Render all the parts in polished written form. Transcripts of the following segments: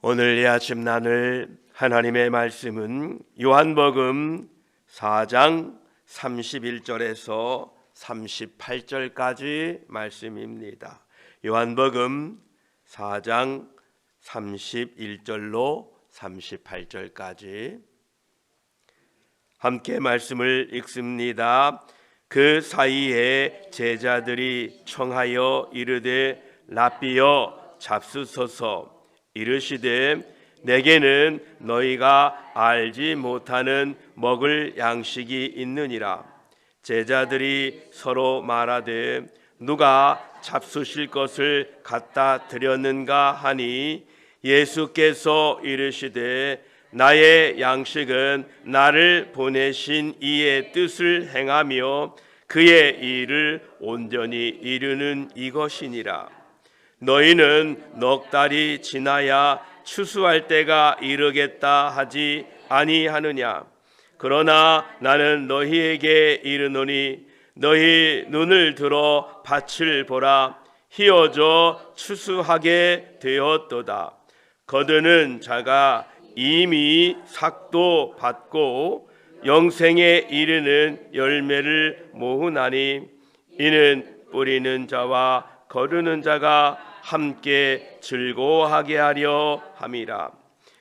오늘 이 아침 나눌 하나님의 말씀은 요한복음 4장 31절에서 38절까지 말씀입니다. 요한복음 4장 31절로 38절까지 함께 말씀을 읽습니다. 그 사이에 제자들이 청하여 이르되 랍비여 잡수소서. 이르시되 내게는 너희가 알지 못하는 먹을 양식이 있느니라. 제자들이 서로 말하되 누가 잡수실 것을 갖다 드렸는가 하니 예수께서 이르시되 나의 양식은 나를 보내신 이의 뜻을 행하며 그의 일을 온전히 이루는 이것이니라. 너희는 넉 달이 지나야 추수할 때가 이르겠다 하지 아니하느냐. 그러나 나는 너희에게 이르노니 너희 눈을 들어 밭을 보라. 희어져 추수하게 되었도다. 거두는 자가 이미 삭도 받고 영생에 이르는 열매를 모으나니 이는 뿌리는 자와 거두는 자가 함께 즐거워하게 하려 함이라.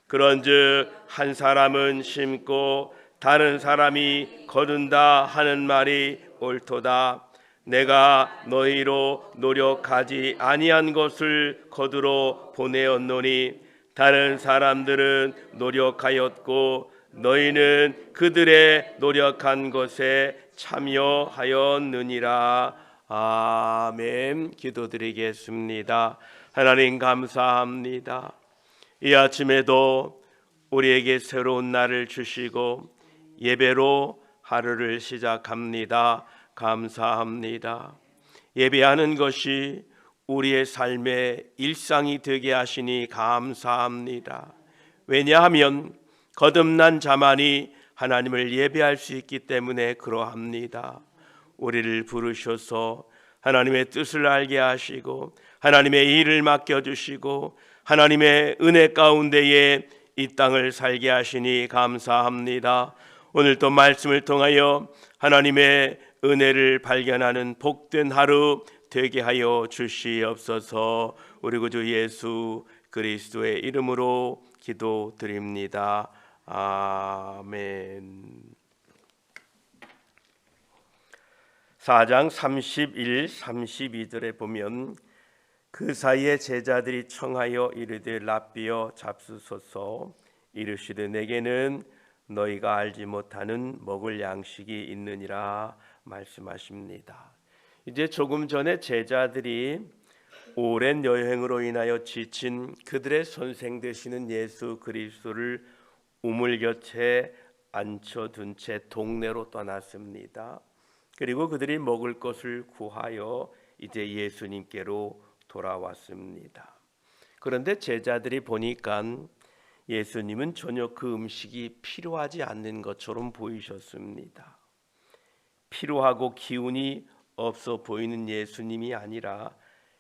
그런즉 한 사람은 심고 다른 사람이 거둔다 하는 말이 옳도다. 내가 너희로 노력하지 아니한 것을 거두러 보내었노니 다른 사람들은 노력하였고 너희는 그들의 노력한 것에 참여하였느니라. 아멘. 기도드리겠습니다. 하나님 감사합니다. 이 아침에도 우리에게 새로운 날을 주시고 예배로 하루를 시작합니다. 감사합니다. 예배하는 것이 우리의 삶의 일상이 되게 하시니 감사합니다. 왜냐하면 거듭난 자만이 하나님을 예배할 수 있기 때문에 그러합니다. 우리를 부르셔서 하나님의 뜻을 알게 하시고 하나님의 일을 맡겨주시고 하나님의 은혜 가운데에 이 땅을 살게 하시니 감사합니다. 오늘 또 말씀을 통하여 하나님의 은혜를 발견하는 복된 하루 되게 하여 주시옵소서. 우리 구주 예수 그리스도의 이름으로 기도드립니다. 아멘. 4장 31, 32절에 보면 그 사이에 제자들이 청하여 이르되 랍비여 잡수소서. 이르시되 내게는 너희가 알지 못하는 먹을 양식이 있느니라 말씀하십니다. 이제 조금 전에 제자들이 오랜 여행으로 인하여 지친 그들의 선생 되시는 예수 그리스도를 우물 곁에 앉혀둔 채 동네로 떠났습니다. 그리고 그들이 먹을 것을 구하여 이제 예수님께로 돌아왔습니다. 그런데 제자들이 보니까 예수님은 전혀 그 음식이 필요하지 않는 것처럼 보이셨습니다. 피로하고 기운이 없어 보이는 예수님이 아니라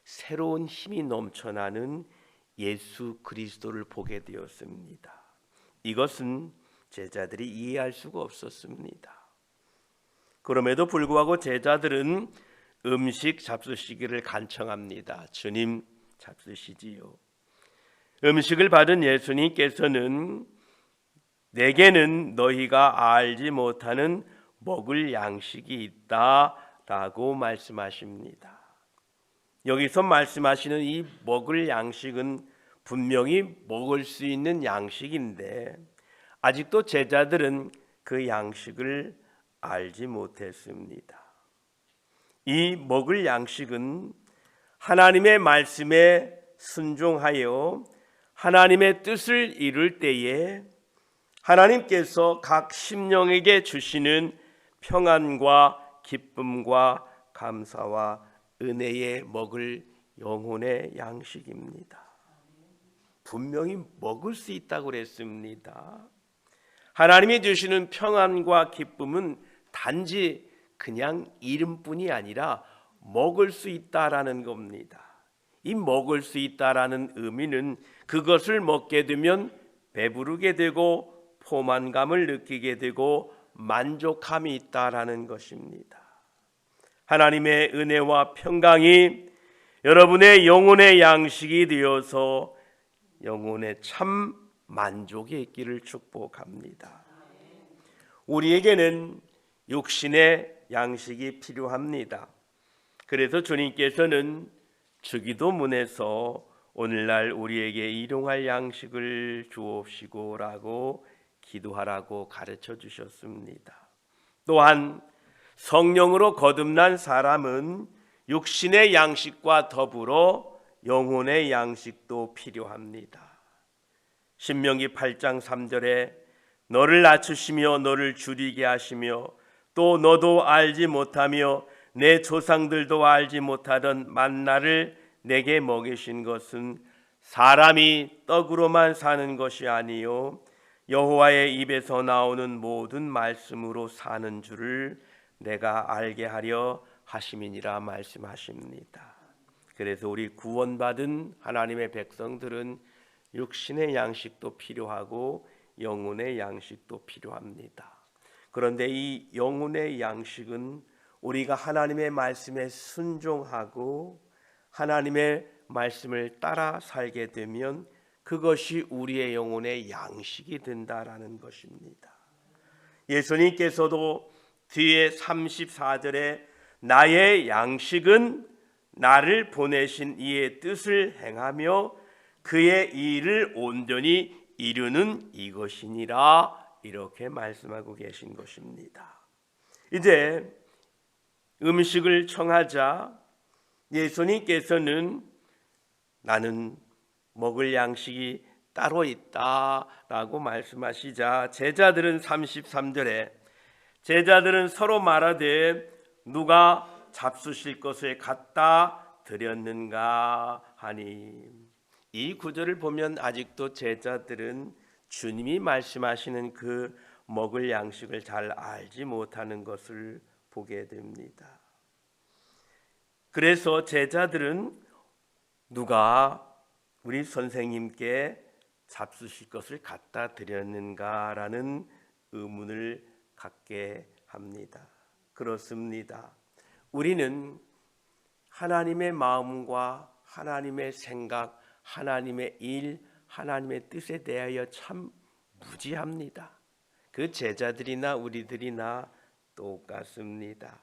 새로운 힘이 넘쳐나는 예수 그리스도를 보게 되었습니다. 이것은 제자들이 이해할 수가 없었습니다. 그럼에도 불구하고 제자들은 음식 잡수시기를 간청합니다. 주님 잡수시지요. 음식을 받은 예수님께서는 내게는 너희가 알지 못하는 먹을 양식이 있다라고 말씀하십니다. 여기서 말씀하시는 이 먹을 양식은 분명히 먹을 수 있는 양식인데 아직도 제자들은 그 양식을 알지 못했습니다. 이 먹을 양식은 하나님의 말씀에 순종하여 하나님의 뜻을 이룰 때에 하나님께서 각 심령에게 주시는 평안과 기쁨과 감사와 은혜에 먹을 영혼의 양식입니다. 분명히 먹을 수 있다고 그랬습니다. 하나님이 주시는 평안과 기쁨은 단지 그냥 이름뿐이 아니라 먹을 수 있다라는 겁니다. 이 먹을 수 있다라는 의미는 그것을 먹게 되면 배부르게 되고 포만감을 느끼게 되고 만족함이 있다라는 것입니다. 하나님의 은혜와 평강이 여러분의 영혼의 양식이 되어서 영혼의 참 만족이 있기를 축복합니다. 우리에게는 육신의 양식이 필요합니다. 그래서 주님께서는 주기도문에서 오늘날 우리에게 일용할 양식을 주옵시고라고 기도하라고 가르쳐 주셨습니다. 또한 성령으로 거듭난 사람은 육신의 양식과 더불어 영혼의 양식도 필요합니다. 신명기 8장 3절에 너를 낮추시며 너를 줄이게 하시며 또 너도 알지 못하며 내 조상들도 알지 못하던 만나를 내게 먹이신 것은 사람이 떡으로만 사는 것이 아니요 여호와의 입에서 나오는 모든 말씀으로 사는 줄을 내가 알게 하려 하심이니라 말씀하십니다. 그래서 우리 구원받은 하나님의 백성들은 육신의 양식도 필요하고 영혼의 양식도 필요합니다. 그런데 이 영혼의 양식은 우리가 하나님의 말씀에 순종하고 하나님의 말씀을 따라 살게 되면 그것이 우리의 영혼의 양식이 된다라는 것입니다. 예수님께서도 뒤에 34절에 나의 양식은 나를 보내신 이의 뜻을 행하며 그의 일을 온전히 이루는 이것이니라 이렇게 말씀하고 계신 것입니다. 이제 음식을 청하자 예수님께서는 나는 먹을 양식이 따로 있다라고 말씀하시자 제자들은 33절에 제자들은 서로 말하되 누가 잡수실 것을 갖다 드렸는가 하니 이 구절을 보면 아직도 제자들은 주님이 말씀하시는 그 먹을 양식을 잘 알지 못하는 것을 보게 됩니다. 그래서 제자들은 누가 우리 선생님께 잡수실 것을 갖다 드렸는가라는 의문을 갖게 합니다. 그렇습니다. 우리는 하나님의 마음과 하나님의 생각, 하나님의 일, 하나님의 뜻에 대하여 참 무지합니다. 그 제자들이나 우리들이나 똑같습니다.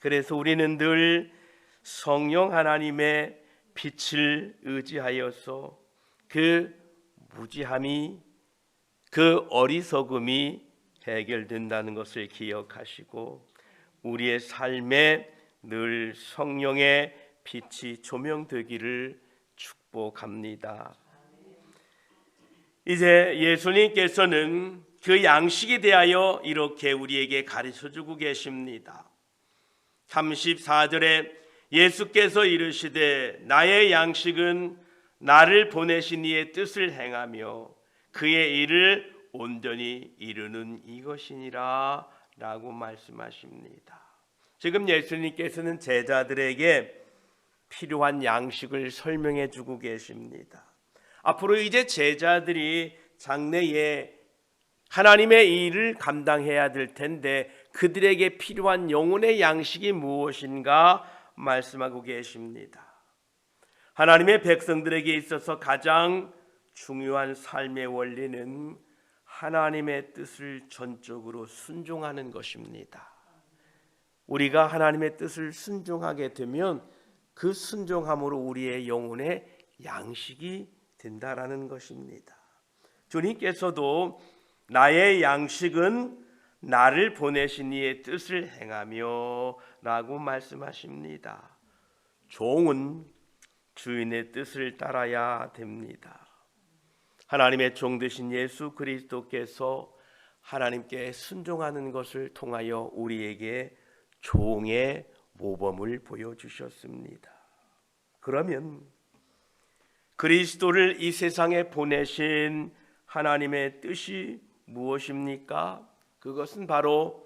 그래서 우리는 늘 성령 하나님의 빛을 의지하여서 그 무지함이 그 어리석음이 해결된다는 것을 기억하시고 우리의 삶에 늘 성령의 빛이 조명되기를 축복합니다. 이제 예수님께서는 그 양식에 대하여 이렇게 우리에게 가르쳐주고 계십니다. 34절에 예수께서 이르시되 나의 양식은 나를 보내신 이의 뜻을 행하며 그의 일을 온전히 이루는 이것이니라 라고 말씀하십니다. 지금 예수님께서는 제자들에게 필요한 양식을 설명해 주고 계십니다. 앞으로 이제 제자들이 장래에 하나님의 일을 감당해야 될 텐데 그들에게 필요한 영혼의 양식이 무엇인가 말씀하고 계십니다. 하나님의 백성들에게 있어서 가장 중요한 삶의 원리는 하나님의 뜻을 전적으로 순종하는 것입니다. 우리가 하나님의 뜻을 순종하게 되면 그 순종함으로 우리의 영혼의 양식이 된다라는 것입니다. 주님께서도 나의 양식은 나를 보내신 이의 뜻을 행하며 라고 말씀하십니다. 종은 주인의 뜻을 따라야 됩니다. 하나님의 종 되신 예수 그리스도께서 하나님께 순종하는 것을 통하여 우리에게 종의 모범을 보여주셨습니다. 그러면 그리스도를 이 세상에 보내신 하나님의 뜻이 무엇입니까? 그것은 바로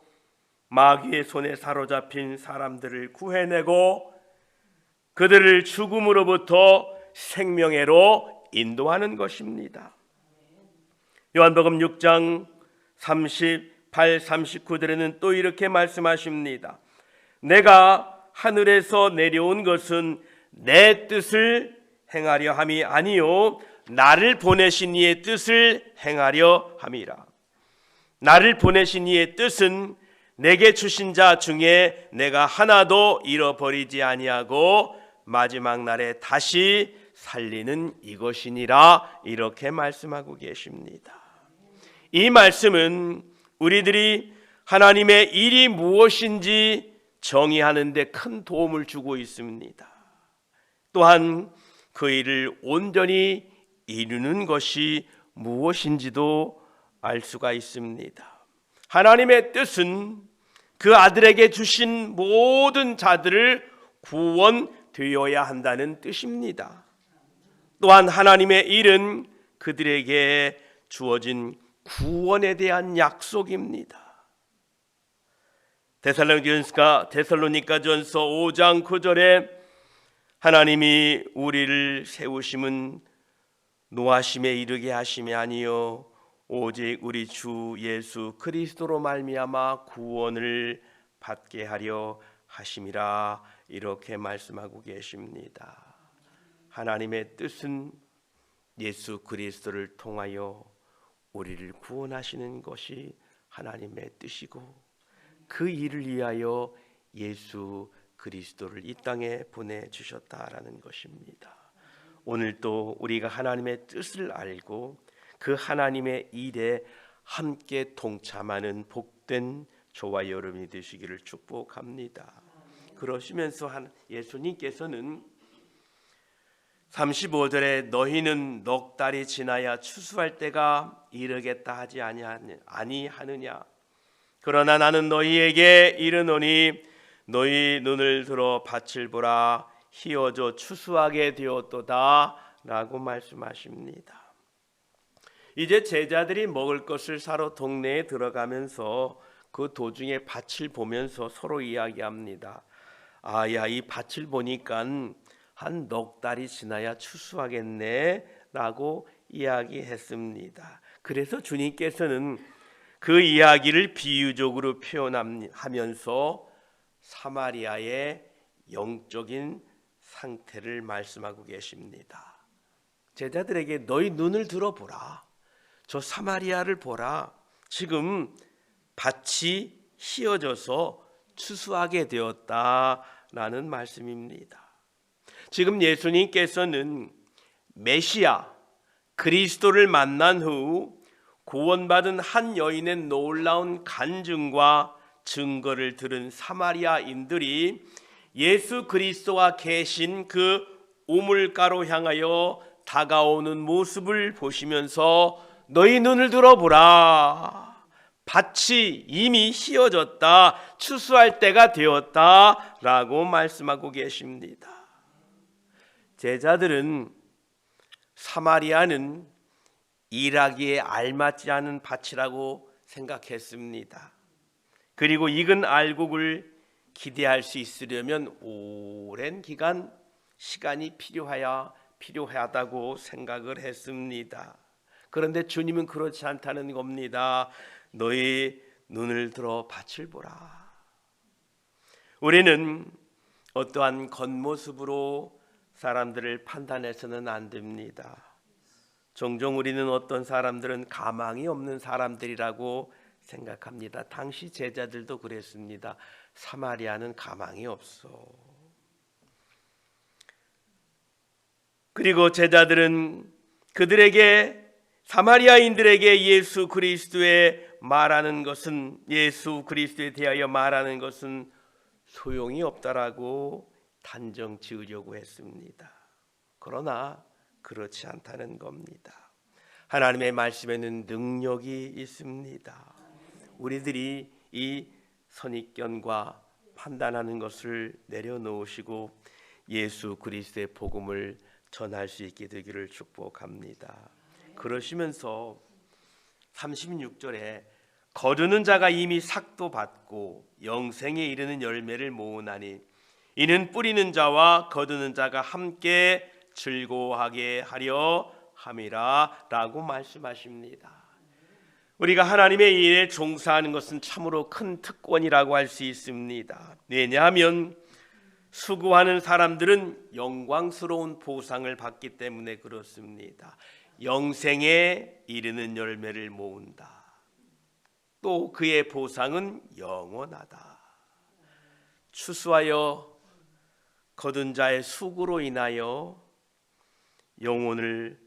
마귀의 손에 사로잡힌 사람들을 구해내고 그들을 죽음으로부터 생명회로 인도하는 것입니다. 요한복음 6장 38, 39절에는 또 이렇게 말씀하십니다. 내가 하늘에서 내려온 것은 내 뜻을 행하려 함이 아니요 나를 보내신 이의 뜻을 행하려 함이라. 나를 보내신 이의 뜻은 내게 주신 자 중에 내가 하나도 잃어버리지 아니하고 마지막 날에 다시 살리는 이것이니라, 이렇게 말씀하고 계십니다. 이 말씀은 우리들이 하나님의 일이 무엇인지 정의하는 데 큰 도움을 주고 있습니다. 또한 그 일을 온전히 이루는 것이 무엇인지도 알 수가 있습니다. 하나님의 뜻은 그 아들에게 주신 모든 자들을 구원되어야 한다는 뜻입니다. 또한 하나님의 일은 그들에게 주어진 구원에 대한 약속입니다. 데살로니가전서 5장 9절에 하나님이 우리를 세우심은 노하심에 이르게 하심이 아니요 오직 우리 주 예수 그리스도로 말미암아 구원을 받게 하려 하심이라, 이렇게 말씀하고 계십니다. 하나님의 뜻은 예수 그리스도를 통하여 우리를 구원하시는 것이 하나님의 뜻이고, 그 일을 위하여 예수 그리스도를 이 땅에 보내주셨다라는 것입니다. 오늘도 우리가 하나님의 뜻을 알고 그 하나님의 일에 함께 동참하는 복된 저와 여러분이 되시기를 축복합니다. 그러시면서 예수님께서는 35절에 너희는 넉 달이 지나야 추수할 때가 이르겠다 하지 아니하느냐. 그러나 나는 너희에게 이르노니 너희 눈을 들어 밭을 보라 희어져 추수하게 되었도다 라고 말씀하십니다. 이제 제자들이 먹을 것을 사러 동네에 들어가면서 그 도중에 밭을 보면서 서로 이야기합니다. 야, 이 밭을 보니까 한 넉 달이 지나야 추수하겠네 라고 이야기했습니다. 그래서 주님께서는 그 이야기를 비유적으로 표현하면서 사마리아의 영적인 상태를 말씀하고 계십니다. 제자들에게 너희 눈을 들어보라. 저 사마리아를 보라. 지금 밭이 휘어져서 추수하게 되었다라는 말씀입니다. 지금 예수님께서는 메시아 그리스도를 만난 후 구원받은 한 여인의 놀라운 간증과 증거를 들은 사마리아인들이 예수 그리스도와 계신 그 우물가로 향하여 다가오는 모습을 보시면서 너희 눈을 들어보라. 밭이 이미 휘어졌다. 추수할 때가 되었다 라고 말씀하고 계십니다. 제자들은 사마리아는 일하기에 알맞지 않은 밭이라고 생각했습니다. 그리고 익은 알곡을 기대할 수 있으려면 오랜 기간 시간이 필요하다고 생각을 했습니다. 그런데 주님은 그렇지 않다는 겁니다. 너희 눈을 들어 밭을 보라. 우리는 어떠한 겉모습으로 사람들을 판단해서는 안 됩니다. 종종 우리는 어떤 사람들은 가망이 없는 사람들이라고 생각합니다. 당시 제자들도 그랬습니다. 사마리아는 가망이 없어. 그리고 제자들은 사마리아인들에게 예수 그리스도에 대하여 말하는 것은 소용이 없다라고 단정 지으려고 했습니다. 그러나 그렇지 않다는 겁니다. 하나님의 말씀에는 능력이 있습니다. 우리들이 이 선입견과 판단하는 것을 내려놓으시고 예수 그리스도의 복음을 전할 수 있게 되기를 축복합니다. 그러시면서 36절에 거두는 자가 이미 삭도 받고 영생에 이르는 열매를 모으나니 이는 뿌리는 자와 거두는 자가 함께 즐거워하게 하려 함이라 라고 말씀하십니다. 우리가 하나님의 일에 종사하는 것은 참으로 큰 특권이라고 할 수 있습니다. 왜냐하면 수고하는 사람들은 영광스러운 보상을 받기 때문에 그렇습니다. 영생에 이르는 열매를 모은다. 또 그의 보상은 영원하다. 추수하여 거둔 자의 수고로 인하여 영혼을,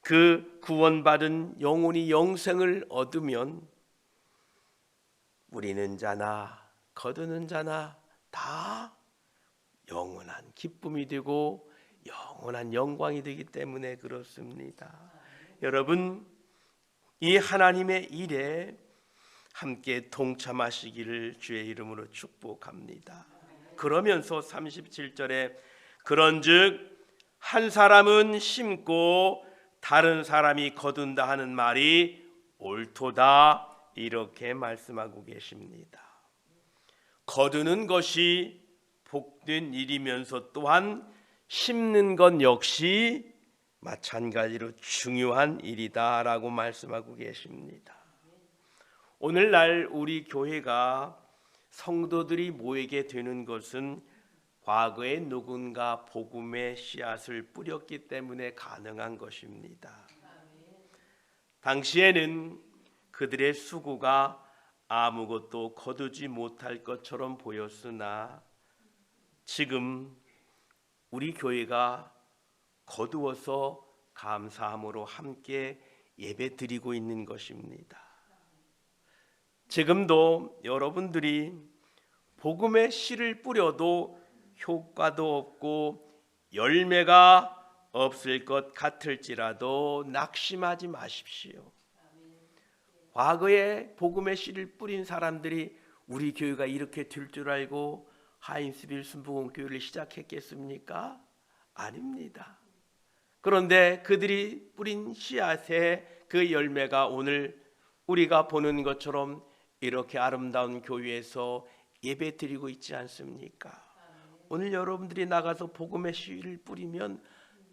그 구원받은 영혼이 영생을 얻으면 뿌리는 자나 거두는 자나 다 영원한 기쁨이 되고 영원한 영광이 되기 때문에 그렇습니다. 여러분, 이 하나님의 일에 함께 동참하시기를 주의 이름으로 축복합니다. 그러면서 37절에 그런즉 한 사람은 심고 다른 사람이 거둔다 하는 말이 옳도다, 이렇게 말씀하고 계십니다. 거두는 것이 복된 일이면서 또한 심는 것 역시 마찬가지로 중요한 일이다 라고 말씀하고 계십니다. 오늘날 우리 교회가 성도들이 모이게 되는 것은 과거에 누군가 복음의 씨앗을 뿌렸기 때문에 가능한 것입니다. 당시에는 그들의 수고가 아무것도 거두지 못할 것처럼 보였으나 지금 우리 교회가 거두어서 감사함으로 함께 예배드리고 있는 것입니다. 지금도 여러분들이 복음의 씨를 뿌려도 효과도 없고 열매가 없을 것 같을지라도 낙심하지 마십시오. 과거에 복음의 씨를 뿌린 사람들이 우리 교회가 이렇게 될 줄 알고 하인스빌 순복음교회를 시작했겠습니까? 아닙니다. 그런데 그들이 뿌린 씨앗의 그 열매가 오늘 우리가 보는 것처럼 이렇게 아름다운 교회에서 예배드리고 있지 않습니까? 오늘 여러분들이 나가서 복음의 씨를 뿌리면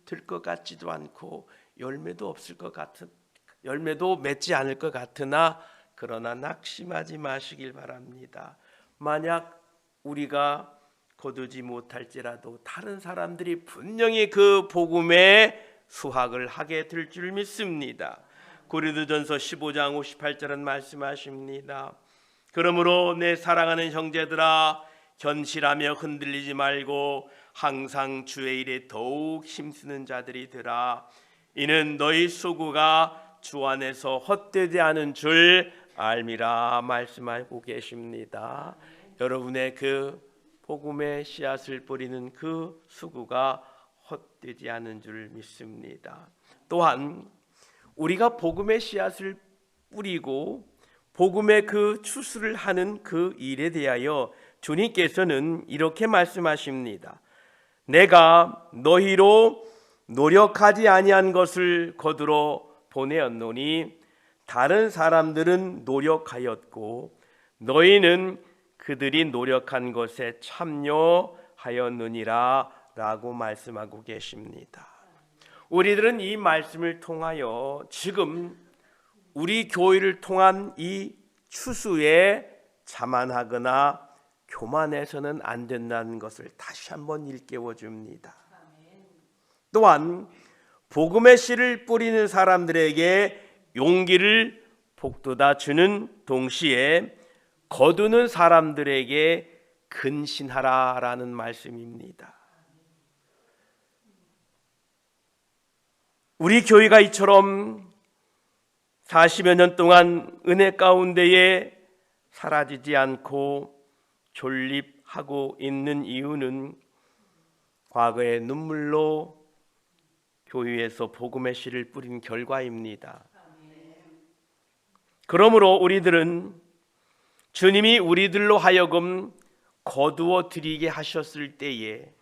될 것 같지도 않고 열매도 없을 것 같은, 열매도 맺지 않을 것 같으나 그러나 낙심하지 마시길 바랍니다. 만약 우리가 거두지 못할지라도 다른 사람들이 분명히 그 복음의 수확을 하게 될 줄 믿습니다. 고린도전서 15장 58절은 말씀하십니다. 그러므로 내 사랑하는 형제들아, 견실하며 흔들리지 말고 항상 주의 일에 더욱 힘쓰는 자들이 되라. 이는 너희 수고가 주 안에서 헛되지 않은 줄 알미라 말씀하고 계십니다. 여러분의 그 복음의 씨앗을 뿌리는 그 수고가 헛되지 않은 줄 믿습니다. 또한 우리가 복음의 씨앗을 뿌리고 복음의 그 추수를 하는 그 일에 대하여 주님께서는 이렇게 말씀하십니다. 내가 너희로 노력하지 아니한 것을 거두러 보내었노니 다른 사람들은 노력하였고 너희는 그들이 노력한 것에 참여하였느니라 라고 말씀하고 계십니다. 우리들은 이 말씀을 통하여 지금 우리 교회를 통한 이 추수에 자만하거나 교만해서는 안 된다는 것을 다시 한번 일깨워 줍니다. 또한 복음의 씨를 뿌리는 사람들에게 용기를 북돋아 주는 동시에 거두는 사람들에게 근신하라라는 말씀입니다. 우리 교회가 이처럼 40여 년 동안 은혜 가운데에 사라지지 않고 존립하고 있는 이유는 과거의 눈물로 교회에서 복음의 씨를 뿌린 결과입니다. 그러므로 우리들은 주님이 우리들로 하여금 거두어 드리게 하셨을 때에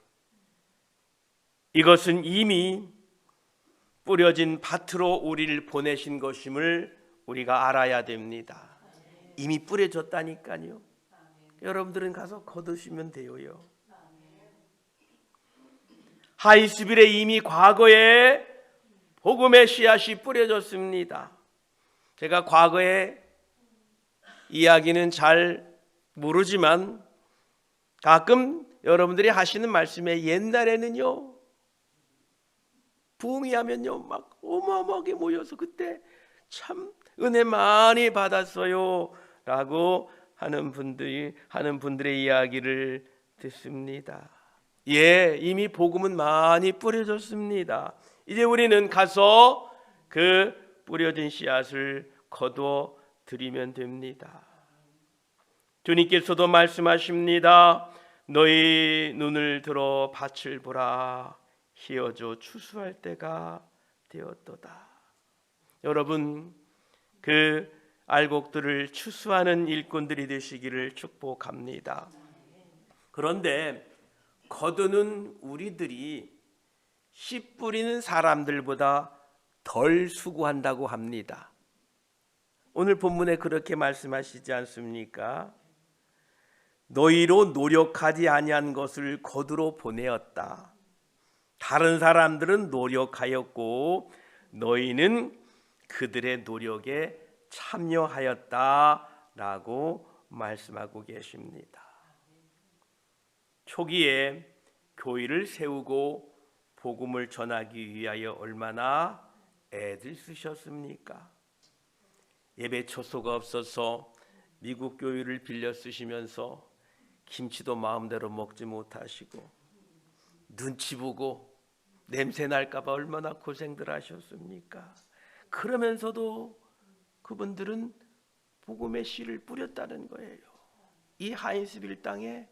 이것은 이미 뿌려진 밭으로 우리를 보내신 것임을 우리가 알아야 됩니다. 이미 뿌려졌다니까요. 여러분들은 가서 거두시면 돼요. 하이스빌에 이미 과거에 복음의 씨앗이 뿌려졌습니다. 제가 과거의 이야기는 잘 모르지만 가끔 여러분들이 하시는 말씀에 옛날에는요, 부흥이 하면요 막 어마어마하게 모여서 그때 참 은혜 많이 받았어요 라고 하는 분들의 이야기를 듣습니다. 예, 이미 복음은 많이 뿌려졌습니다. 이제 우리는 가서 그 뿌려진 씨앗을 거두어 드리면 됩니다. 주님께서도 말씀하십니다. 너희 눈을 들어 밭을 보라. 희어져 추수할 때가 되었도다. 여러분, 그 알곡들을 추수하는 일꾼들이 되시기를 축복합니다. 그런데 거두는 우리들이 씨 뿌리는 사람들보다 덜 수고한다고 합니다. 오늘 본문에 그렇게 말씀하시지 않습니까? 너희로 노력하지 아니한 것을 거두러 보내었다. 다른 사람들은 노력하였고 너희는 그들의 노력에 참여하였다라고 말씀하고 계십니다. 초기에 교회를 세우고 복음을 전하기 위하여 얼마나 애들 쓰셨습니까? 예배 초소가 없어서 미국 교회를 빌려 쓰시면서 김치도 마음대로 먹지 못하시고 눈치 보고 냄새 날까 봐 얼마나 고생들 하셨습니까? 그러면서도 그분들은 복음의 씨를 뿌렸다는 거예요. 이 하인스빌 땅에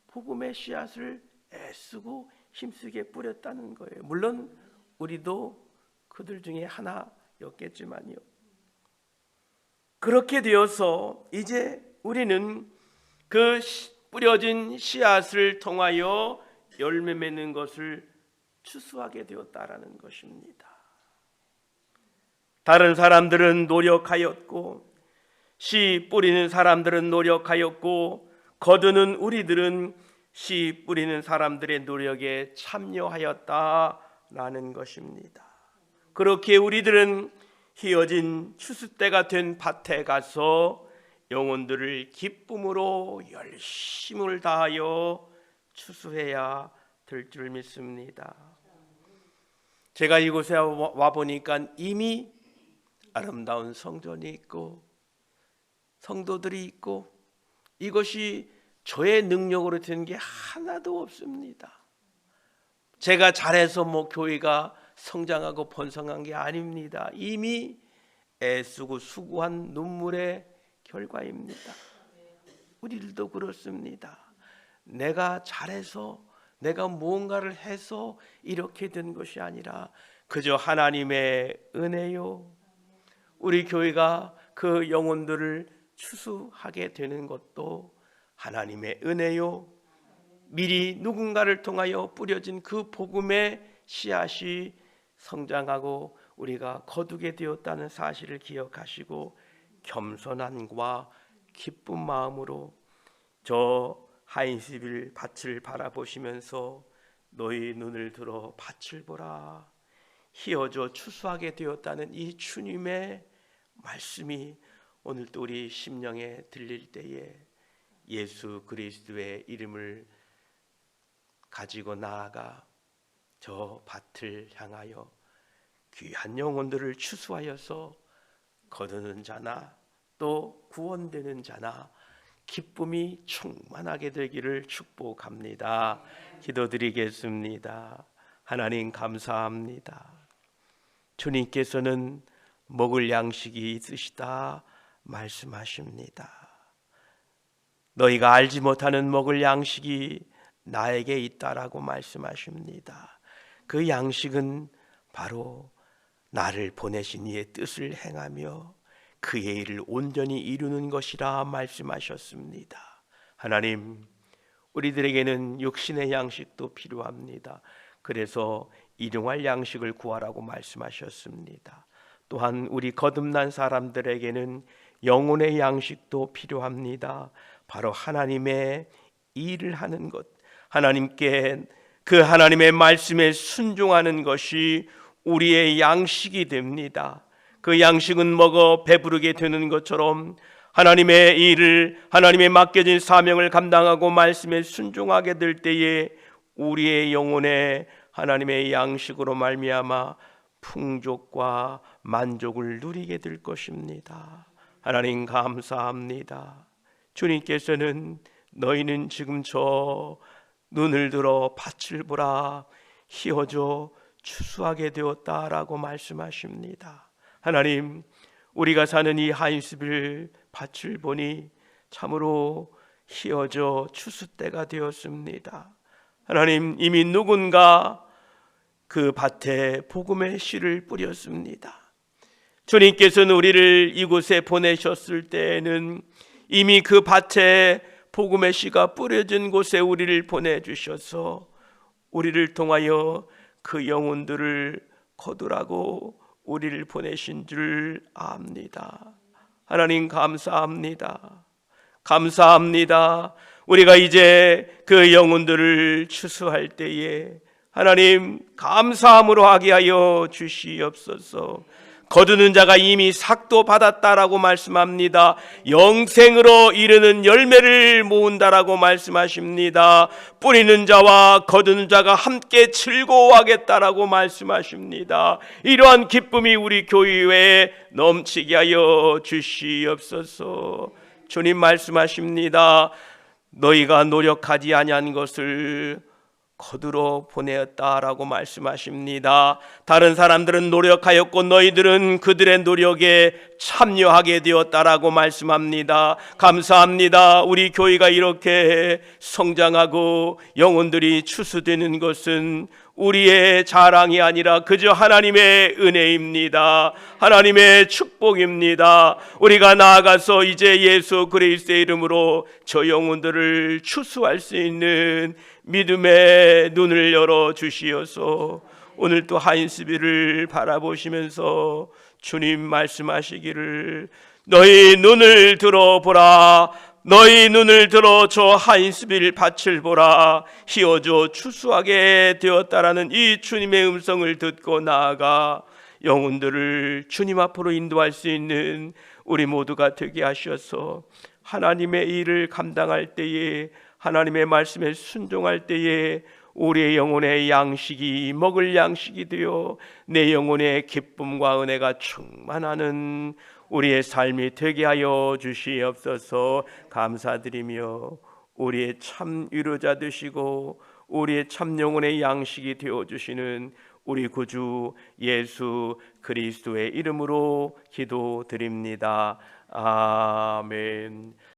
복음의 씨앗을 애쓰고 힘쓰게 뿌렸다는 거예요. 물론 우리도 그들 중에 하나였겠지만요. 그렇게 되어서 이제 우리는 그 뿌려진 씨앗을 통하여 열매 맺는 것을 추수하게 되었다라는 것입니다. 다른 사람들은 노력하였고 씨 뿌리는 사람들은 노력하였고 거두는 우리들은 씨 뿌리는 사람들의 노력에 참여하였다라는 것입니다. 그렇게 우리들은 희어진 추수 때가 된 밭에 가서 영혼들을 기쁨으로 열심을 다하여 추수해야 될 줄 믿습니다. 제가 이곳에 와 보니까 이미 아름다운 성전이 있고 성도들이 있고 이것이 저의 능력으로 된 게 하나도 없습니다. 제가 잘해서 교회가 성장하고 번성한 게 아닙니다. 이미 애쓰고 수고한 눈물의 결과입니다. 우리들도 그렇습니다. 내가 잘해서 내가 무언가를 해서 이렇게 된 것이 아니라 그저 하나님의 은혜요. 우리 교회가 그 영혼들을 추수하게 되는 것도 하나님의 은혜요. 미리 누군가를 통하여 뿌려진 그 복음의 씨앗이 성장하고 우리가 거두게 되었다는 사실을 기억하시고 겸손함과 기쁜 마음으로 저 하인스빌 밭을 바라보시면서 너희 눈을 들어 밭을 보라. 희어져 추수하게 되었다는 이 주님의 말씀이 오늘 또 우리 심령에 들릴 때에 예수 그리스도의 이름을 가지고 나아가 저 밭을 향하여 귀한 영혼들을 추수하여서 거두는 자나 또 구원되는 자나 기쁨이 충만하게 되기를 축복합니다. 기도드리겠습니다. 하나님 감사합니다. 주님께서는 먹을 양식이 있으시다 말씀하십니다. 너희가 알지 못하는 먹을 양식이 나에게 있다라고 말씀하십니다. 그 양식은 바로 나를 보내신 이의 뜻을 행하며 그의 일을 온전히 이루는 것이라 말씀하셨습니다. 하나님, 우리들에게는 육신의 양식도 필요합니다. 그래서 일용할 양식을 구하라고 말씀하셨습니다. 또한 우리 거듭난 사람들에게는 영혼의 양식도 필요합니다. 바로 하나님의 일을 하는 것, 하나님께 그 하나님의 말씀에 순종하는 것이 우리의 양식이 됩니다. 그 양식은 먹어 배부르게 되는 것처럼 하나님의 일을, 하나님의 맡겨진 사명을 감당하고 말씀에 순종하게 될 때에 우리의 영혼에 하나님의 양식으로 말미암아 풍족과 만족을 누리게 될 것입니다. 하나님 감사합니다. 주님께서는 너희는 지금 저 눈을 들어 밭을 보라 희어져 추수하게 되었다라고 말씀하십니다. 하나님, 우리가 사는 이 하인스빌 밭을 보니 참으로 희어져 추수 때가 되었습니다. 하나님, 이미 누군가 그 밭에 복음의 씨를 뿌렸습니다. 주님께서는 우리를 이곳에 보내셨을 때에는 이미 그 밭에 복음의 씨가 뿌려진 곳에 우리를 보내주셔서 우리를 통하여 그 영혼들을 거두라고 우리를 보내신 줄 압니다. 하나님 감사합니다. 감사합니다. 우리가 이제 그 영혼들을 추수할 때에 하나님 감사함으로 하게 하여 주시옵소서. 거두는 자가 이미 삭도 받았다라고 말씀합니다. 영생으로 이르는 열매를 모은다라고 말씀하십니다. 뿌리는 자와 거두는 자가 함께 즐거워하겠다라고 말씀하십니다. 이러한 기쁨이 우리 교회에 넘치게 하여 주시옵소서. 주님 말씀하십니다. 너희가 노력하지 아니한 것을 거두러 보내었다라고 말씀하십니다. 다른 사람들은 노력하였고 너희들은 그들의 노력에 참여하게 되었다라고 말씀합니다. 감사합니다. 우리 교회가 이렇게 성장하고 영혼들이 추수되는 것은 우리의 자랑이 아니라 그저 하나님의 은혜입니다. 하나님의 축복입니다. 우리가 나아가서 이제 예수 그리스도의 이름으로 저 영혼들을 추수할 수 있는 믿음의 눈을 열어 주시어서 오늘 또 하인스빌을 바라보시면서 주님 말씀하시기를 너희 눈을 들어보라. 너희 눈을 들어 저 하인스빌 밭을 보라. 희어져 추수하게 되었다라는 이 주님의 음성을 듣고 나아가 영혼들을 주님 앞으로 인도할 수 있는 우리 모두가 되게 하셔서 하나님의 일을 감당할 때에, 하나님의 말씀에 순종할 때에 우리의 영혼의 양식이 먹을 양식이 되어 내 영혼의 기쁨과 은혜가 충만하는 우리의 삶이 되게 하여 주시옵소서. 감사드리며 우리의 참 위로자 되시고 우리의 참 영혼의 양식이 되어 주시는 우리 구주 예수 그리스도의 이름으로 기도드립니다. 아멘.